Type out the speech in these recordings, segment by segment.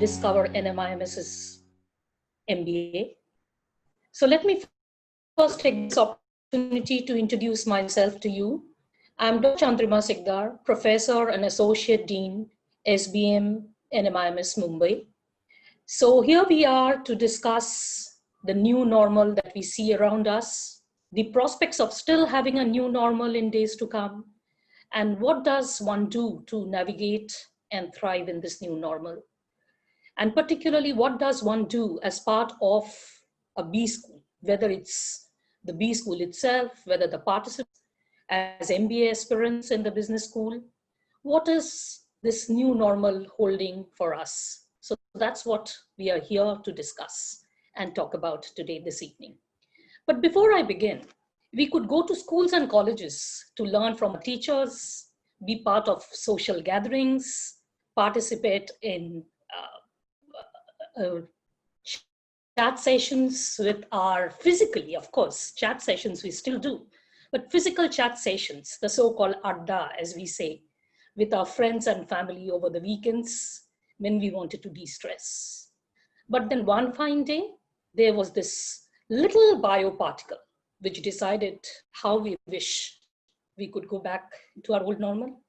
discover NMIMS MBA. So let me first take this opportunity to introduce myself to you. I'm Dr. Chandrima Sikdar, Professor and Associate Dean, SBM NMIMS Mumbai. So here we are to discuss the new normal that we see around us, the prospects of still having a new normal in days to come, and what does one do to navigate and thrive in this new normal? And particularly, what does one do as part of a B school, whether it's the B school itself, whether the participants as MBA aspirants in the business school, what is this new normal holding for us? So that's what we are here to discuss and talk about today, this evening. But before I begin, we could go to schools and colleges to learn from teachers, be part of social gatherings, participate in chat sessions with our physically, of course, chat sessions we still do, but physical chat sessions, the so-called adda, as we say, with our friends and family over the weekends when we wanted to de-stress. But then one fine day, there was this little bioparticle which decided how we wish we could go back to our old normal.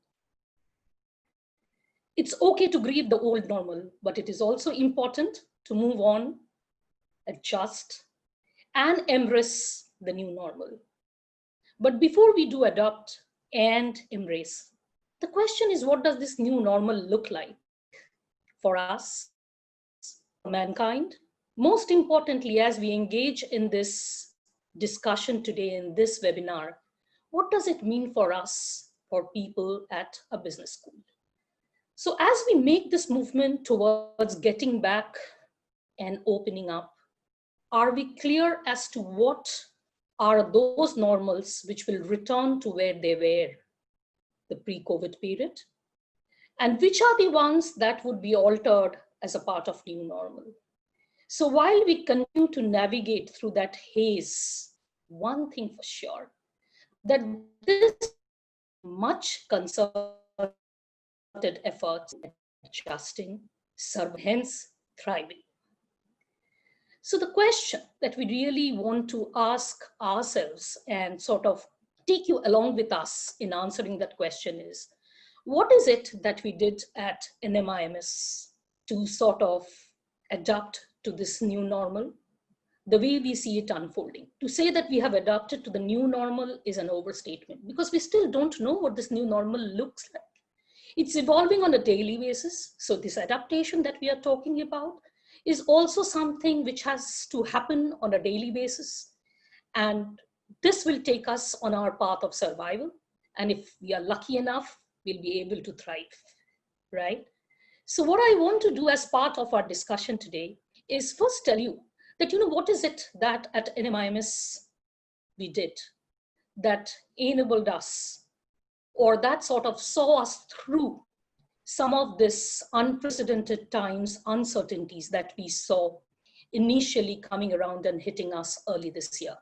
It's okay to grieve the old normal, but it is also important to move on, adjust, and embrace the new normal. But before we do adopt and embrace, the question is, what does this new normal look like for us, for mankind? Most importantly, as we engage in this discussion today in this webinar, what does it mean for us, for people at a business school? So as we make this movement towards getting back and opening up, are we clear as to what are those normals which will return to where they were the pre-COVID period? And which are the ones that would be altered as a part of new normal? So while we continue to navigate through that haze, one thing for sure, that this much concerted efforts in adjusting, hence thriving. So the question that we really want to ask ourselves and sort of take you along with us in answering that question is, what is it that we did at NMIMS to sort of adapt to this new normal, the way we see it unfolding? To say that we have adapted to the new normal is an overstatement, because we still don't know what this new normal looks like. It's evolving on a daily basis. So this adaptation that we are talking about is also something which has to happen on a daily basis. And this will take us on our path of survival. And if we are lucky enough, we'll be able to thrive, right? So what I want to do as part of our discussion today is first tell you that, what is it that at NMIMS we did that enabled us, or that sort of saw us through some of this unprecedented times, uncertainties that we saw initially coming around and hitting us early this year.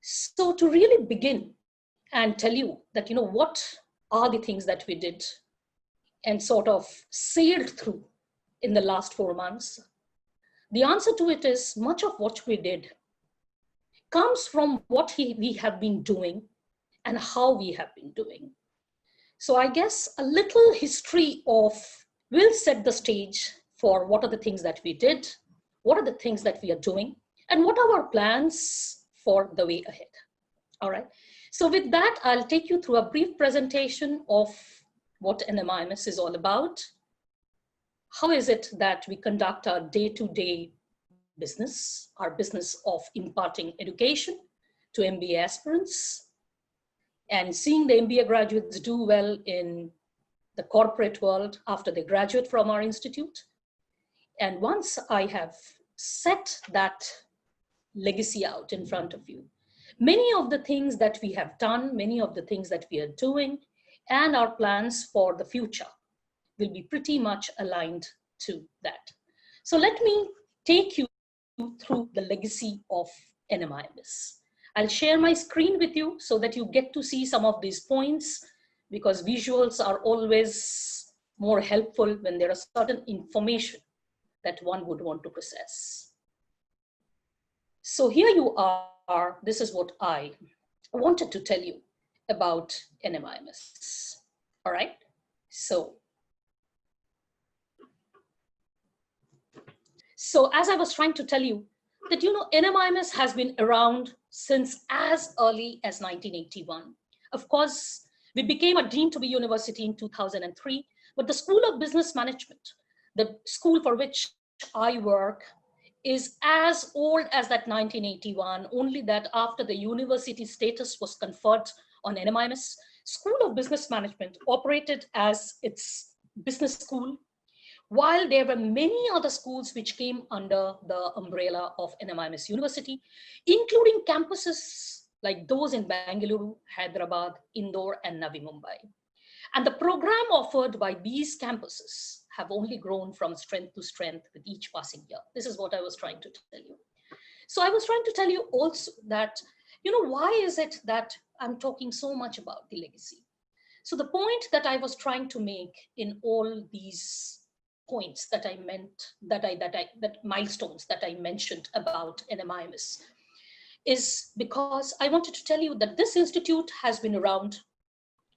So to really begin and tell you that, what are the things that we did and sort of sailed through in the last 4 months, the answer to it is much of what we did comes from what we have been doing and how we have been doing. So I guess a little history will set the stage for what are the things that we did, what are the things that we are doing, and what are our plans for the way ahead. All right. So with that, I'll take you through a brief presentation of what NMIMS is all about. How is it that we conduct our day-to-day business, our business of imparting education to MBA aspirants, and seeing the MBA graduates do well in the corporate world after they graduate from our institute. And once I have set that legacy out in front of you, many of the things that we have done, many of the things that we are doing, and our plans for the future will be pretty much aligned to that. So let me take you through the legacy of NMIMS. I'll share my screen with you so that you get to see some of these points, because visuals are always more helpful when there are certain information that one would want to process. So here you are, this is what I wanted to tell you about NMIMS, all right? So as I was trying to tell you that, NMIMS has been around since as early as 1981. Of course, we became a deemed to be university in 2003, but the School of Business Management, the school for which I work, is as old as that 1981, only that after the university status was conferred on NMIMS, School of Business Management operated as its business school, while there were many other schools which came under the umbrella of NMIMS University, including campuses like those in Bengaluru, Hyderabad, Indore, and Navi Mumbai. And the program offered by these campuses have only grown from strength to strength with each passing year. This is what I was trying to tell you. So I was trying to tell you also that, why is it that I'm talking so much about the legacy? So the point that I was trying to make in all these points that I meant, that milestones that I mentioned about NMIMS is because I wanted to tell you that this institute has been around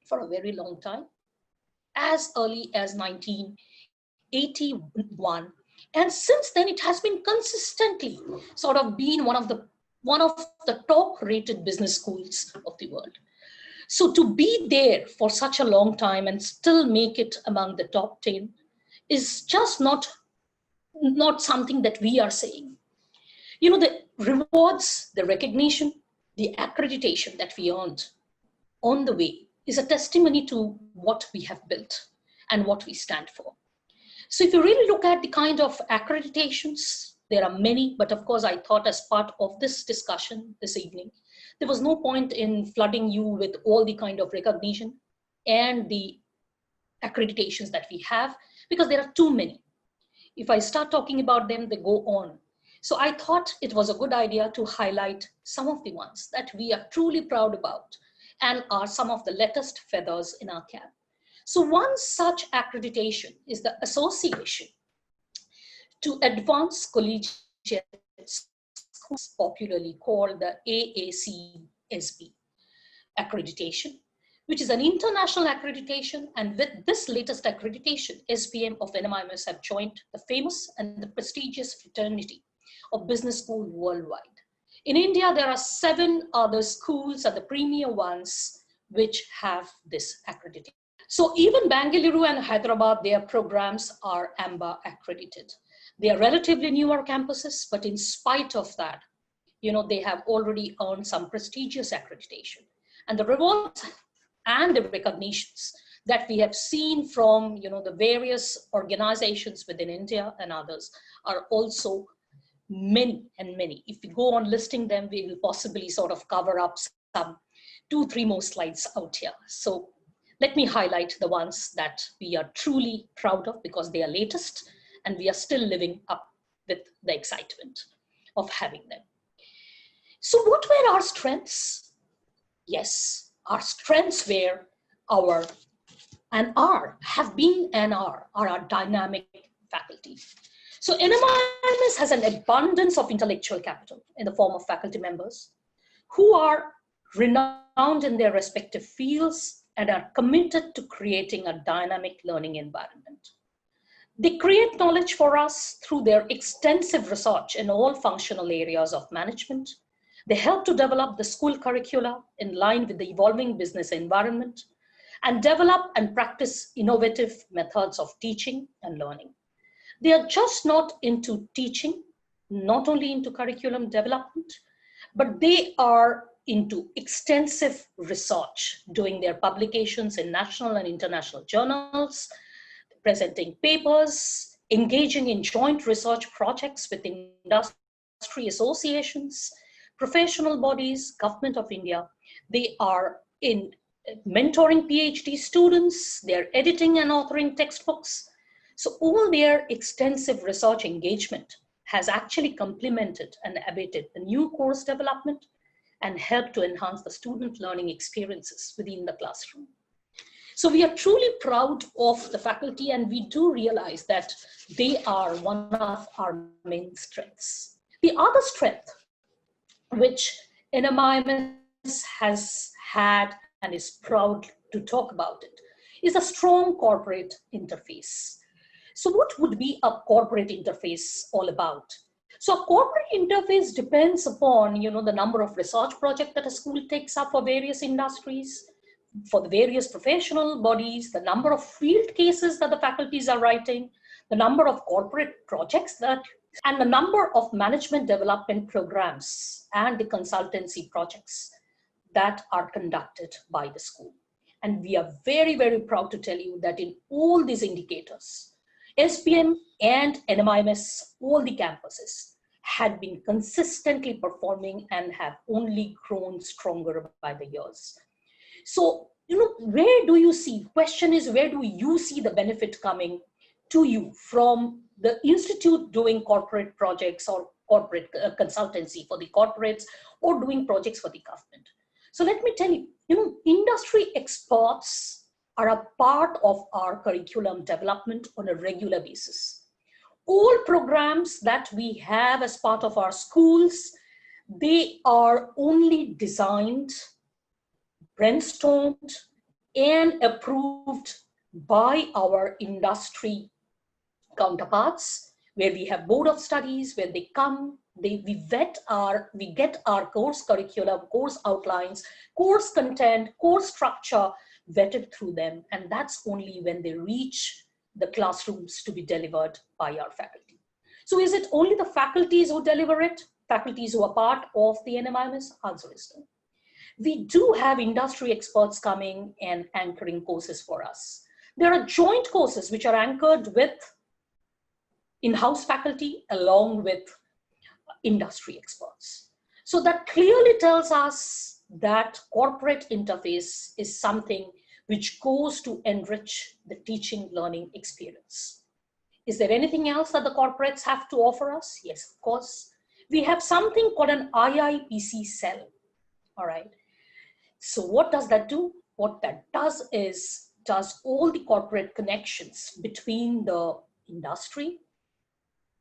for a very long time, as early as 1981. And since then, it has been consistently sort of been one of the top rated business schools of the world. So to be there for such a long time and still make it among the top 10 is just not something that we are saying. The rewards, the recognition, the accreditation that we earned on the way is a testimony to what we have built and what we stand for. So if you really look at the kind of accreditations, there are many, but of course I thought as part of this discussion this evening, there was no point in flooding you with all the kind of recognition and the accreditations that we have, because there are too many. If I start talking about them, they go on. So I thought it was a good idea to highlight some of the ones that we are truly proud about and are some of the latest feathers in our cap. So one such accreditation is the Association to Advance Collegiate Schools, popularly called the AACSB accreditation, which is an international accreditation. And with this latest accreditation, SBM of NMIMS have joined the famous and the prestigious fraternity of business schools worldwide. In India, there are 7 other schools and the premier ones which have this accreditation. So even Bengaluru and Hyderabad, their programs are AMBA accredited. They are relatively newer campuses, but in spite of that, they have already earned some prestigious accreditation. And the rewards and the recognitions that we have seen from, the various organizations within India and others are also many and many. If we go on listing them, we will possibly sort of cover up some 2-3 more slides out here. So let me highlight the ones that we are truly proud of because they are latest and we are still living up with the excitement of having them. So what were our strengths? Yes, our strengths were have been and are our dynamic faculty. So NMIMS has an abundance of intellectual capital in the form of faculty members who are renowned in their respective fields and are committed to creating a dynamic learning environment. They create knowledge for us through their extensive research in all functional areas of management. They help to develop the school curricula in line with the evolving business environment and develop and practice innovative methods of teaching and learning. They are just not into teaching, not only into curriculum development, but they are into extensive research, doing their publications in national and international journals, presenting papers, engaging in joint research projects with industry associations, professional bodies, Government of India. They are in mentoring PhD students, they're editing and authoring textbooks. So all their extensive research engagement has actually complemented and abated the new course development and helped to enhance the student learning experiences within the classroom. So we are truly proud of the faculty, and we do realize that they are one of our main strengths. The other strength which NMIMS has had and is proud to talk about it is a strong corporate interface. So what would be a corporate interface all about? So a corporate interface depends upon, the number of research projects that a school takes up for various industries, for the various professional bodies, the number of field cases that the faculties are writing, the number of corporate projects and the number of management development programs and the consultancy projects that are conducted by the school. And we are very, very proud to tell you that in all these indicators, SBM and NMIMS, all the campuses, had been consistently performing and have only grown stronger by the years. So, where do you see, question is, where do you see the benefit coming to you from the institute doing corporate projects or corporate consultancy for the corporates or doing projects for the government? So let me tell you, industry experts are a part of our curriculum development on a regular basis. All programs that we have as part of our schools, they are only designed, brainstormed, and approved by our industry counterparts, where we have board of studies, where they come, we get our course curriculum, course outlines, course content, course structure vetted through them. And that's only when they reach the classrooms to be delivered by our faculty. So is it only the faculties who deliver it? Faculties who are part of the NMIMS? Answer is no. We do have industry experts coming and anchoring courses for us. There are joint courses which are anchored with in-house faculty along with industry experts. So that clearly tells us that corporate interface is something which goes to enrich the teaching learning experience. Is there anything else that the corporates have to offer us? Yes, of course. We have something called an IIPC cell, all right? So what does that do? What that does is does all the corporate connections between the industry,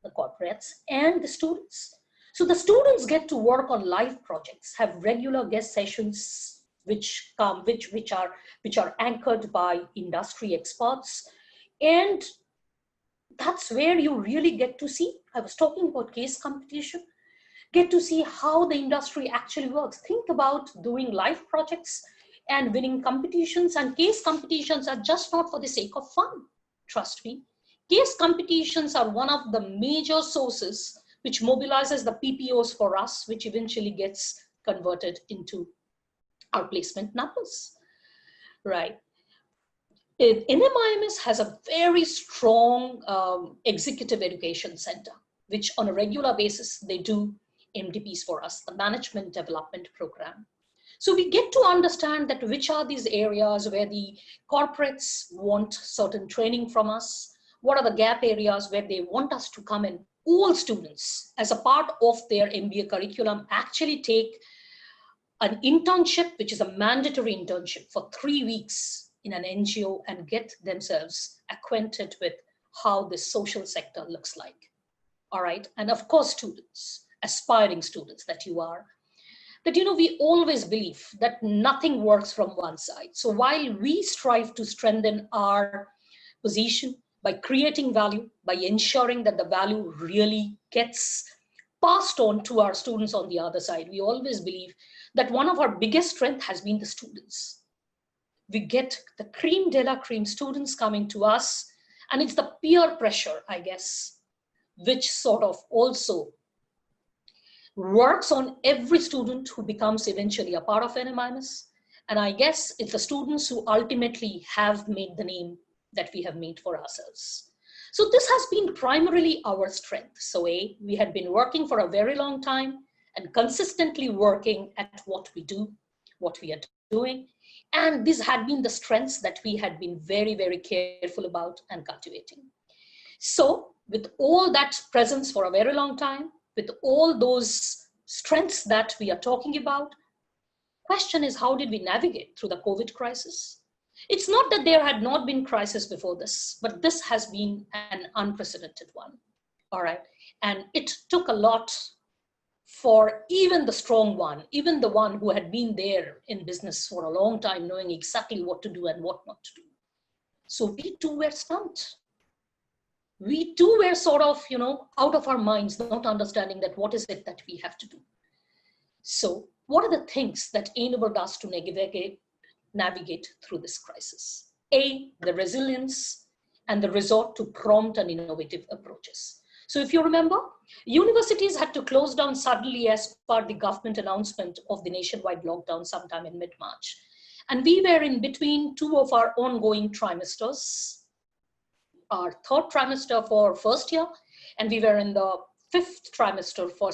the corporates, and the students. So the students get to work on live projects, have regular guest sessions which are anchored by industry experts. And that's where you really get to see, I was talking about case competition, get to see how the industry actually works. Think about doing live projects and winning competitions, and case competitions are just not for the sake of fun. Trust me. Case competitions are one of the major sources which mobilizes the PPOs for us, which eventually gets converted into our placement numbers, right? NMIMS has a very strong executive education center, which on a regular basis, they do MDPs for us, the Management Development Program. So we get to understand that which are these areas where the corporates want certain training from us, what are the gap areas where they want us to come in. All students, as a part of their MBA curriculum, actually take an internship, which is a mandatory internship for 3 weeks in an NGO, and get themselves acquainted with how the social sector looks like. All right. And of course, students, aspiring students that you are, that, we always believe that nothing works from one side. So while we strive to strengthen our position by creating value, by ensuring that the value really gets passed on to our students on the other side, we always believe that one of our biggest strengths has been the students. We get the cream de la cream students coming to us, and it's the peer pressure, I guess, which sort of also works on every student who becomes eventually a part of NMIMS. And I guess it's the students who ultimately have made the name that we have made for ourselves. So this has been primarily our strength. So we had been working for a very long time and consistently working at what we do, what we are doing. And these had been the strengths that we had been very, very careful about and cultivating. So with all that presence for a very long time, with all those strengths that we are talking about, question is, how did we navigate through the COVID crisis? It's not that there had not been crisis before this, but this has been an unprecedented one. All right. And it took a lot for even the strong one, even the one who had been there in business for a long time, knowing exactly what to do and what not to do. So we too were stumped. We too were sort of, out of our minds, not understanding that what is it that we have to do. So what are the things that enabled us to navigate through this crisis? A, the resilience and the resort to prompt and innovative approaches. So if you remember, universities had to close down suddenly as per the government announcement of the nationwide lockdown sometime in mid-March. And we were in between two of our ongoing trimesters, our third trimester for first year, and we were in the sixth trimester for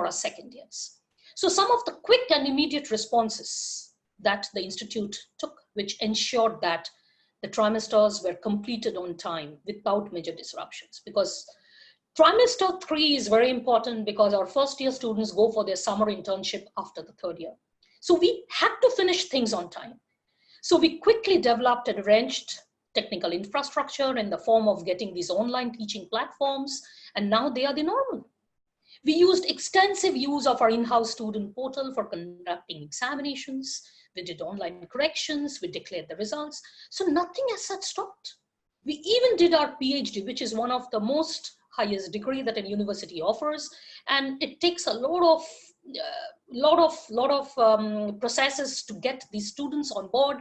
our second years. So some of the quick and immediate responses that the Institute took, which ensured that the trimesters were completed on time without major disruptions, because trimester 3 is very important because our first year students go for their summer internship after the third year. So we had to finish things on time. So we quickly developed and arranged technical infrastructure in the form of getting these online teaching platforms, and now they are the normal. We used extensive use of our in-house student portal for conducting examinations. We did online corrections, we declared the results. So nothing as such stopped. We even did our PhD, which is one of the most highest degree that a university offers. And it takes a lot of processes to get these students on board.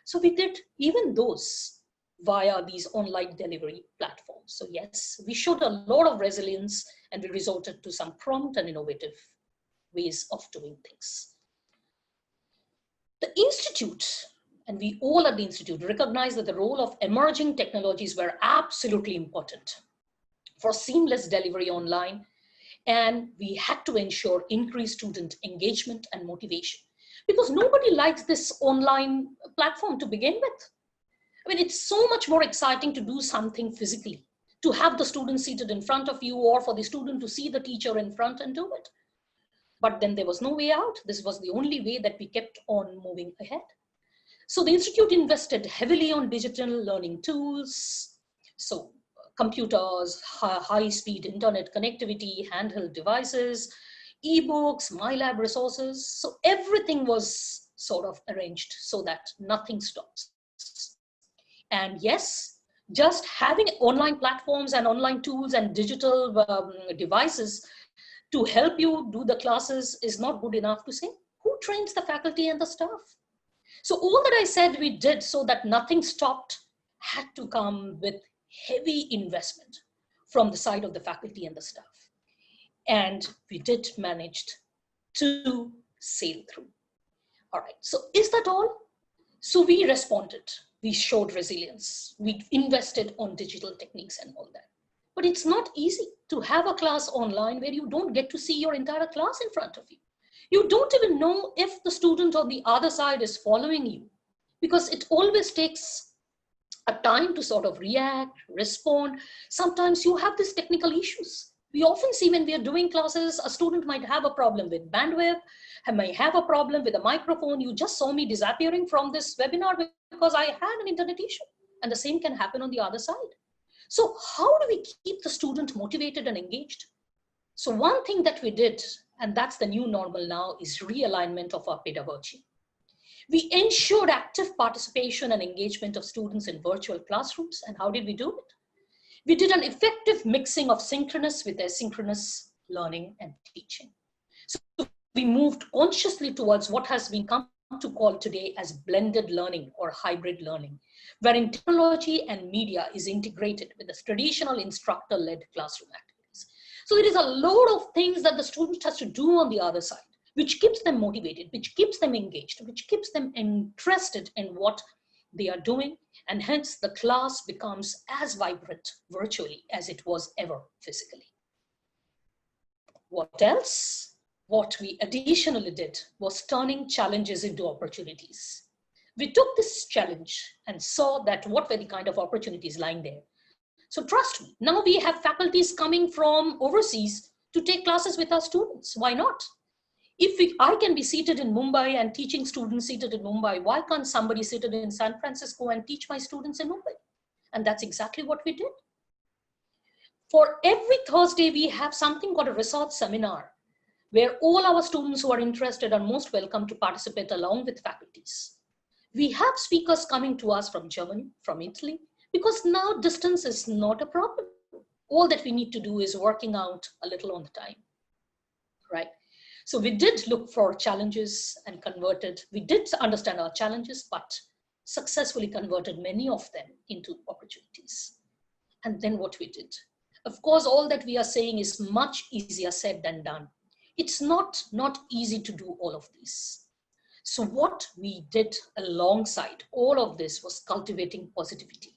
So we did even those via these online delivery platforms. So yes, we showed a lot of resilience and we resorted to some prompt and innovative ways of doing things. The Institute, and we all at the Institute, recognize that the role of emerging technologies were absolutely important for seamless delivery online, and we had to ensure increased student engagement and motivation because nobody likes this online platform to begin with. I mean, it's so much more exciting to do something physically, to have the student seated in front of you or for the student to see the teacher in front and do it. But then there was no way out. This was the only way that we kept on moving ahead. So the Institute invested heavily on digital learning tools. So computers, high-speed internet connectivity, handheld devices, ebooks, MyLab resources. So everything was sort of arranged so that nothing stops. And yes, just having online platforms and online tools and digital devices to help you do the classes is not good enough to say. Who trains the faculty and the staff? So all that I said we did so that nothing stopped had to come with heavy investment from the side of the faculty and the staff. And we did manage to sail through. All right, so is that all? So we responded, we showed resilience, we invested on digital techniques and all that. But it's not easy to have a class online where you don't get to see your entire class in front of you. You don't even know if the student on the other side is following you because it always takes a time to sort of react, respond. Sometimes you have these technical issues. We often see when we are doing classes, a student might have a problem with bandwidth, might have a problem with a microphone. You just saw me disappearing from this webinar because I had an internet issue, and the same can happen on the other side. So how do we keep the student motivated and engaged? So one thing that we did, and that's the new normal now, is realignment of our pedagogy. We ensured active participation and engagement of students in virtual classrooms. And how did we do it? We did an effective mixing of synchronous with asynchronous learning and teaching. So we moved consciously towards what has been come to call today as blended learning or hybrid learning, wherein technology and media is integrated with the traditional instructor-led classroom activities. So there is a lot of things that the student has to do on the other side, which keeps them motivated, which keeps them engaged, which keeps them interested in what they are doing. And hence the class becomes as vibrant virtually as it was ever physically. What else? What we additionally did was turning challenges into opportunities. We took this challenge and saw that what were the kind of opportunities lying there. So trust me, now we have faculties coming from overseas to take classes with our students. Why not? I can be seated in Mumbai and teaching students seated in Mumbai, why can't somebody seated in San Francisco and teach my students in Mumbai? And that's exactly what we did. For every Thursday, we have something called a research seminar, where all our students who are interested are most welcome to participate along with faculties. We have speakers coming to us from Germany, from Italy, because now distance is not a problem. All that we need to do is working out a little on the time, right? So we did look for challenges and converted. We did understand our challenges, but successfully converted many of them into opportunities. And then what we did. Of course, all that we are saying is much easier said than done. It's not easy to do all of this. So what we did alongside all of this was cultivating positivity,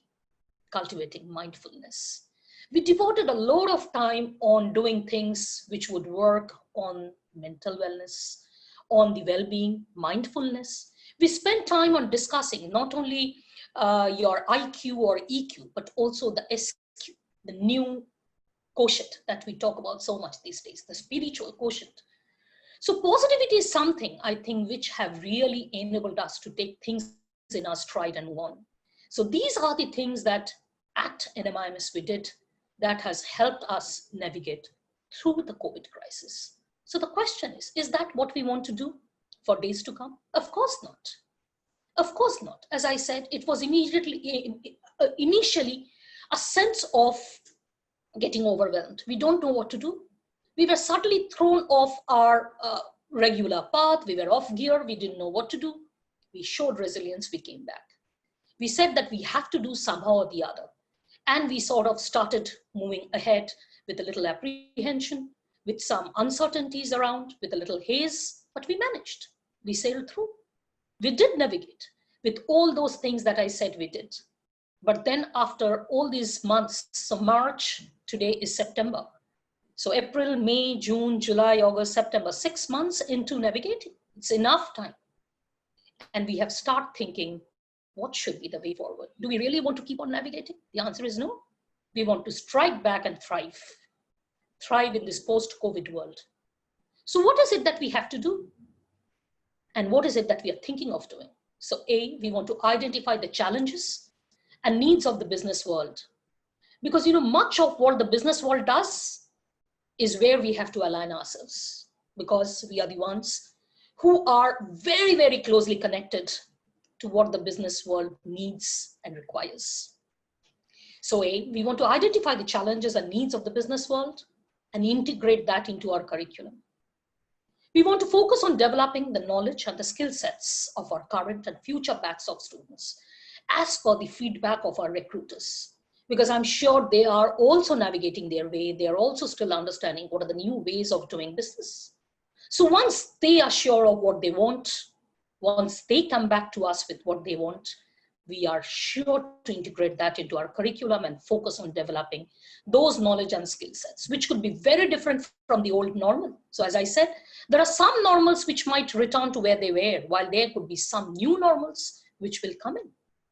cultivating mindfulness. We devoted a lot of time on doing things which would work on mental wellness, on the well-being, mindfulness. We spent time on discussing not only your IQ or EQ, but also the SQ, the new quotient that we talk about so much these days, the spiritual quotient. So positivity is something, I think, which have really enabled us to take things in our stride and move on. So these are the things that at NMIMS we did that has helped us navigate through the COVID crisis. So the question is that what we want to do for days to come? Of course not. Of course not. As I said, it was initially a sense of getting overwhelmed. We don't know what to do. We were suddenly thrown off our regular path. We were off gear. We didn't know what to do. We showed resilience. We came back. We said that we have to do somehow or the other. And we sort of started moving ahead with a little apprehension, with some uncertainties around, with a little haze, but we managed. We sailed through. We did navigate with all those things that I said we did. But then after all these months, so March, today is September. So April, May, June, July, August, September, 6 months into navigating. It's enough time. And we have started thinking, what should be the way forward? Do we really want to keep on navigating? The answer is no. We want to strike back and thrive in this post-COVID world. So what is it that we have to do? And what is it that we are thinking of doing? So A, we want to identify the challenges and needs of the business world. Because much of what the business world does is where we have to align ourselves, because we are the ones who are very, very closely connected to what the business world needs and requires. So A, we want to identify the challenges and needs of the business world and integrate that into our curriculum. We want to focus on developing the knowledge and the skill sets of our current and future batch of students as per the feedback of our recruiters, because I'm sure they are also navigating their way. They are also still understanding what are the new ways of doing business. So once they are sure of what they want, once they come back to us with what they want, we are sure to integrate that into our curriculum and focus on developing those knowledge and skill sets, which could be very different from the old normal. So as I said, there are some normals which might return to where they were, while there could be some new normals which will come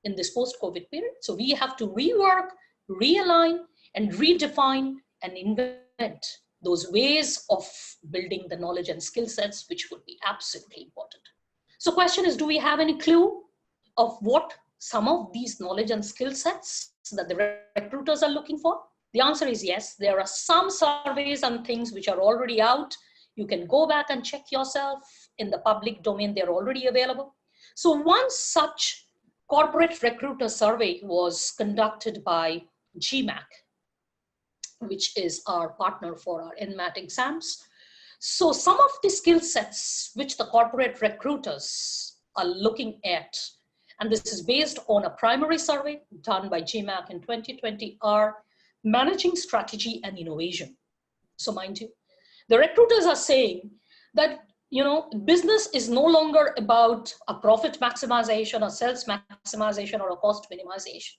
in this post-COVID period. So we have to rework, realign, and redefine and invent those ways of building the knowledge and skill sets, which would be absolutely important. So question is, do we have any clue of what some of these knowledge and skill sets that the recruiters are looking for? The answer is yes. There are some surveys and things which are already out. You can go back and check yourself in the public domain. They're already available. So one such corporate recruiter survey was conducted by GMAC, which is our partner for our NMAT exams. So some of the skill sets which the corporate recruiters are looking at, and this is based on a primary survey done by GMAC in 2020, are managing strategy and innovation. So mind you, the recruiters are saying that business is no longer about a profit maximization or sales maximization or a cost minimization.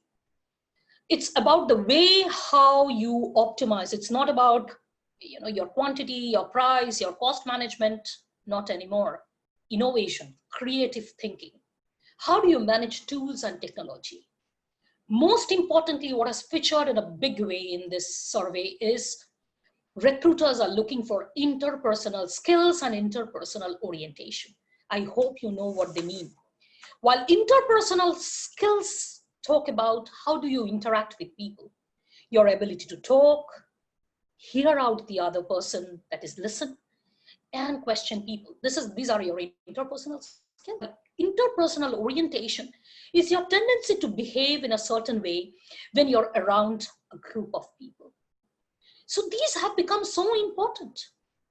It's about the way how you optimize. It's not about your quantity, your price, your cost management, not anymore. Innovation, creative thinking. How do you manage tools and technology? Most importantly, what has featured in a big way in this survey is Recruiters are looking for interpersonal skills and interpersonal orientation. I hope you know what they mean. While interpersonal skills talk about how do you interact with people, your ability to talk, hear out the other person, that is listen, and question people. These are your interpersonal skills. Interpersonal orientation is your tendency to behave in a certain way when you're around a group of people. So these have become so important.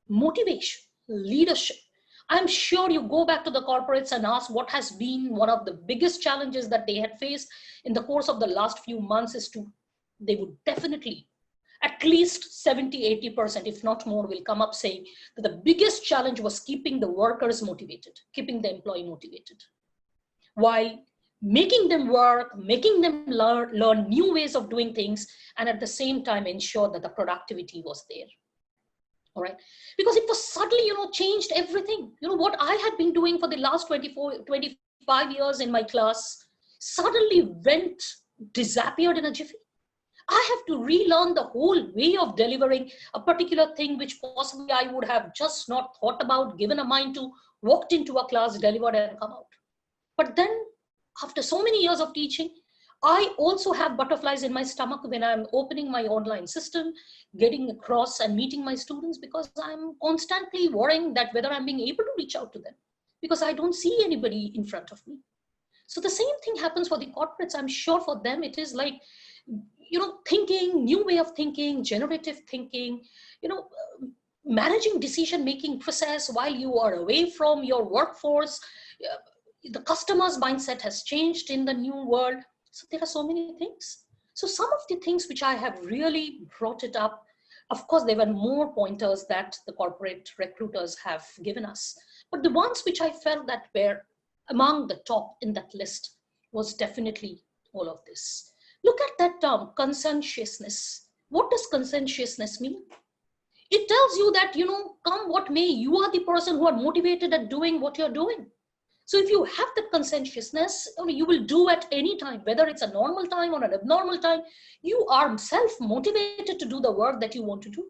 Motivation, leadership. I'm sure you go back to the corporates and ask what has been one of the biggest challenges that they had faced in the course of the last few months they would definitely, at least 70–80%, if not more, will come up saying that the biggest challenge was keeping the workers motivated, keeping the employee motivated, while making them work, making them learn new ways of doing things, and at the same time ensure that the productivity was there. All right, because it was suddenly, changed everything. What I had been doing for the last 25 years in my class suddenly disappeared in a jiffy. I have to relearn the whole way of delivering a particular thing, which possibly I would have just not thought about, given a mind to, walked into a class, delivered, and come out. But then, after so many years of teaching, I also have butterflies in my stomach when I'm opening my online system, getting across and meeting my students, because I'm constantly worrying that whether I'm being able to reach out to them, because I don't see anybody in front of me. So the same thing happens for the corporates. I'm sure for them, it is like, thinking, new way of thinking, generative thinking, managing decision-making process while you are away from your workforce. The customer's mindset has changed in the new world. So there are so many things. So some of the things which I have really brought it up, of course, there were more pointers that the corporate recruiters have given us. But the ones which I felt that were among the top in that list was definitely all of this. Look at that term, conscientiousness. What does conscientiousness mean? It tells you that, come what may, you are the person who are motivated at doing what you're doing. So if you have that conscientiousness, you will do at any time, whether it's a normal time or an abnormal time, you are self-motivated to do the work that you want to do.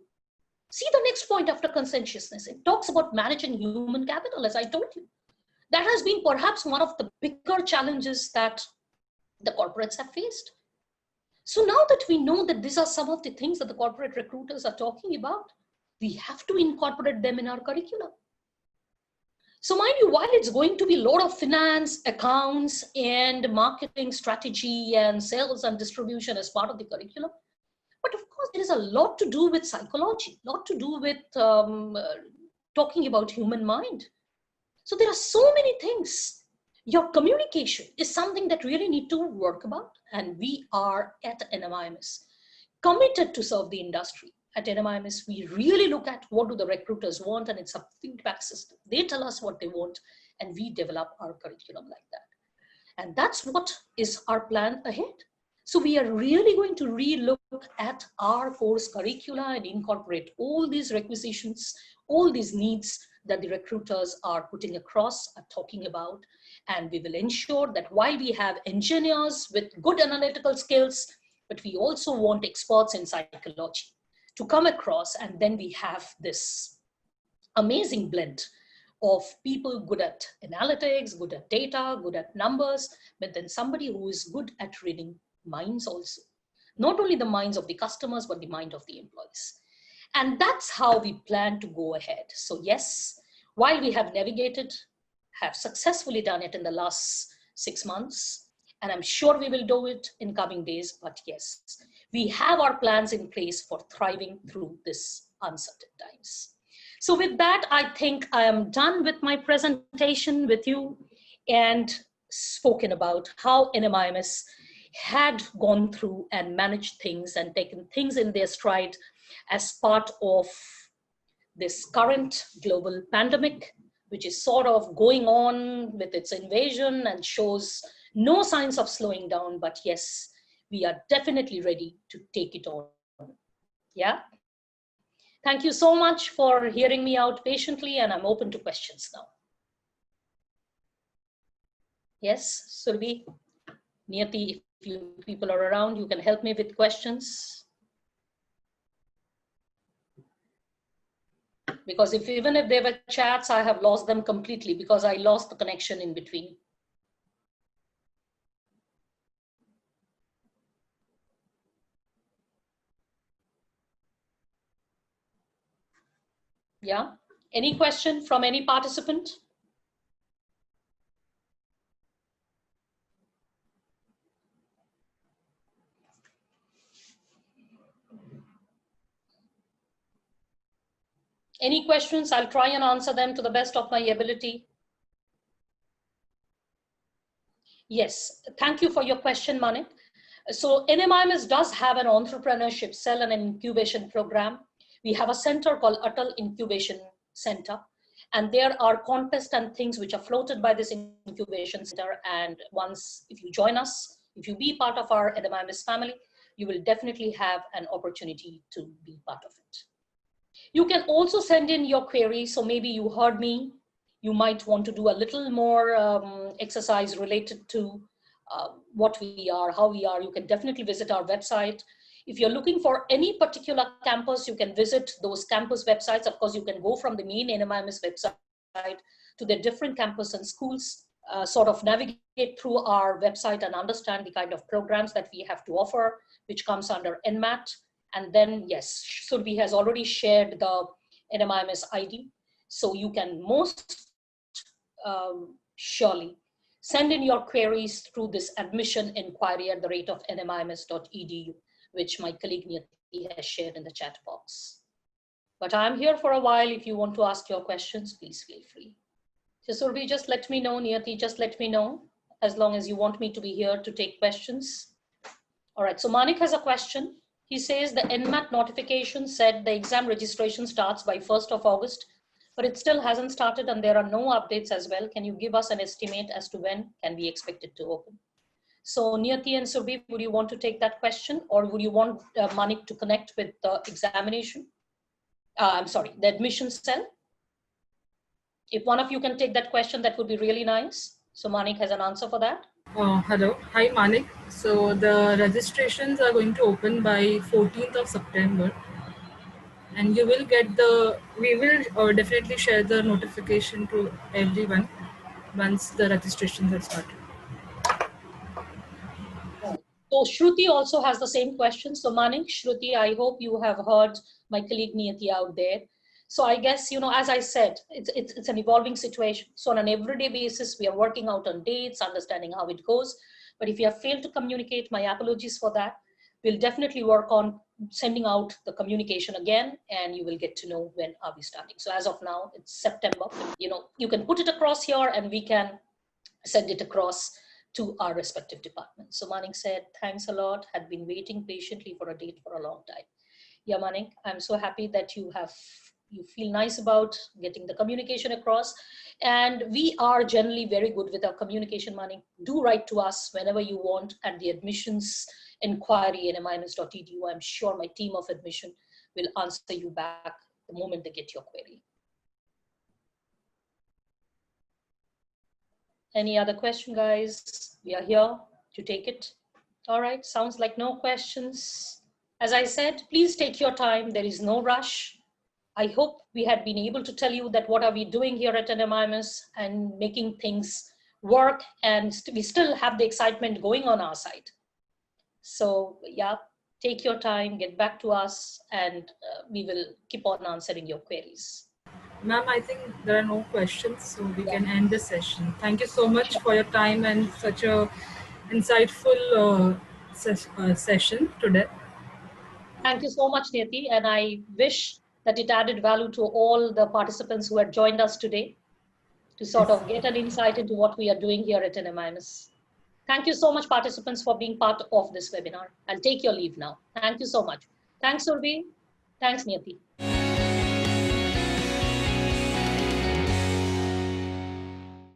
See the next point after conscientiousness. It talks about managing human capital, as I told you. That has been perhaps one of the bigger challenges that the corporates have faced. So now that we know that these are some of the things that the corporate recruiters are talking about, we have to incorporate them in our curriculum. So mind you, while it's going to be a lot of finance, accounts, and marketing strategy and sales and distribution as part of the curriculum, but of course there is a lot to do with psychology, a lot to do with talking about human mind. So there are so many things. Your communication is something that really need to work about, and we are at NMIMS committed to serve the industry. At NMIMS, we really look at what do the recruiters want, and it's a feedback system. They tell us what they want, and we develop our curriculum like that. And that's what is our plan ahead. So we are really going to relook at our course curricula and incorporate all these requisitions, all these needs that the recruiters are putting across, are talking about. And we will ensure that while we have engineers with good analytical skills, but we also want experts in psychology to come across, and then we have this amazing blend of people good at analytics, good at data, good at numbers, but then somebody who is good at reading minds also. Not only the minds of the customers, but the mind of the employees. And that's how we plan to go ahead. So yes, while we have navigated, have successfully done it in the last 6 months, and I'm sure we will do it in coming days, but yes, we have our plans in place for thriving through this uncertain times. So with that, I think I am done with my presentation with you and spoken about how NMIMS had gone through and managed things and taken things in their stride as part of this current global pandemic, which is sort of going on with its invasion and shows no signs of slowing down, but yes, we are definitely ready to take it on. Yeah. Thank you so much for hearing me out patiently, and I'm open to questions now. Yes, Surbi, Niyati, if you people are around, you can help me with questions. Because even if there were chats, I have lost them completely because I lost the connection in between. Yeah. Any question from any participant? Any questions? I'll try and answer them to the best of my ability. Yes, thank you for your question, Manik. So NMIMS does have an entrepreneurship cell and an incubation program. We have a center called Atal Incubation Center. And there are contests and things which are floated by this incubation center. And once, if you join us, if you be part of our NMIMS family, you will definitely have an opportunity to be part of it. You can also send in your queries. So maybe you heard me, you might want to do a little more exercise related to what we are, how we are. You can definitely visit our website. If you're looking for any particular campus, you can visit those campus websites. Of course, you can go from the main NMIMS website to the different campus and schools, sort of navigate through our website and understand the kind of programs that we have to offer, which comes under NMAT. And then, yes, Surbi has already shared the NMIMS ID. So you can most surely send in your queries through this admission inquiry at the rate of nmims.edu, which my colleague Niyati has shared in the chat box. But I'm here for a while. If you want to ask your questions, please feel free. So Surbi, just let me know, Niyati, just let me know, as long as you want me to be here to take questions. All right, so Manik has a question. He says the NMAT notification said the exam registration starts by 1st of August, but it still hasn't started and there are no updates as well. Can you give us an estimate as to when can we expect it to open? So Niyati and Surbi, would you want to take that question, or would you want Manik to connect with the examination? I'm sorry, the admission cell? If one of you can take that question, that would be really nice. So Manik has an answer for that. Hello. Hi, Manik. So the registrations are going to open by 14th of September. And you will get we will definitely share the notification to everyone once the registrations are started. So Shruti also has the same question. So Manik, Shruti, I hope you have heard my colleague Niyati out there. So I guess, as I said, it's an evolving situation. So on an everyday basis, we are working out on dates, understanding how it goes. But if you have failed to communicate, my apologies for that. We'll definitely work on sending out the communication again, and you will get to know when are we starting. So as of now, it's September. You can put it across here and we can send it across to our respective departments. So Manik said, thanks a lot, had been waiting patiently for a date for a long time. Yeah, Manik, I'm so happy that you feel nice about getting the communication across. And we are generally very good with our communication, Manik. Do write to us whenever you want at the admissions inquiry nmims.edu. I'm sure my team of admission will answer you back the moment they get your query. Any other question, guys? We are here to take it. All right, sounds like no questions. As I said, please take your time. There is no rush. I hope we had been able to tell you that what are we doing here at NMIMS and making things work, and we still have the excitement going on our side. So yeah, take your time, get back to us, and we will keep on answering your queries. Ma'am, I think there are no questions, so we can end the session. Thank you so much for your time and such a insightful session today. Thank you so much, Niyati, and I wish that it added value to all the participants who had joined us today to sort of get an insight into what we are doing here at NMIMS. Thank you so much, participants, for being part of this webinar. I'll take your leave now. Thank you so much. Thanks, Surbi. Thanks, Niyati.